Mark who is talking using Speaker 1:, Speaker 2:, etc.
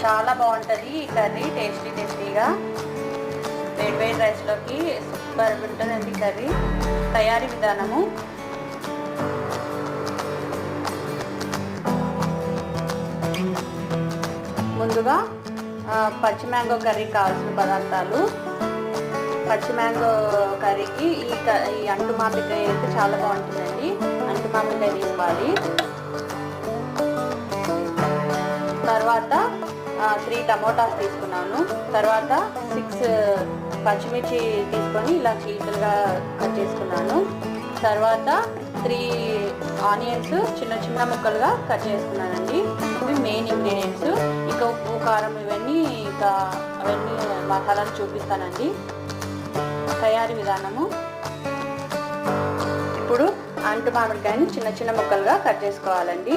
Speaker 1: చాలా బాగుంటుంది ఈ కర్రీ, టేస్టీగా వేడి రైస్లోకి సూపర్ ఉంటుందండి కర్రీ. తయారీ విధానము: ముందుగా పచ్చి మ్యాంగో కర్రీకి కావాల్సిన పదార్థాలు. పచ్చి మ్యాంగో కర్రీకి ఈ అంటు మామిడికాయ అయితే చాలా బాగుంటుందండి. అంటు మామిడికాయ తీసుకోవాలి. తర్వాత 3 టమోటాస్ తీసుకున్నాను. తర్వాత 6 పచ్చిమిర్చి తీసుకొని ఇలా చీలికలుగా కట్ చేసుకున్నాను. తర్వాత 3 ఆనియన్స్ చిన్న ముక్కలుగా కట్ చేసుకున్నానండి. ఇవి మెయిన్ ఇంగ్రీడియంట్స్. ఇక ఉప్పు, కారం అవన్నీ మసాలాలు చూపిస్తానండి. తయారీ విధానము: ఇప్పుడు అంటు మామిడికాయని చిన్న ముక్కలుగా కట్ చేసుకోవాలండి.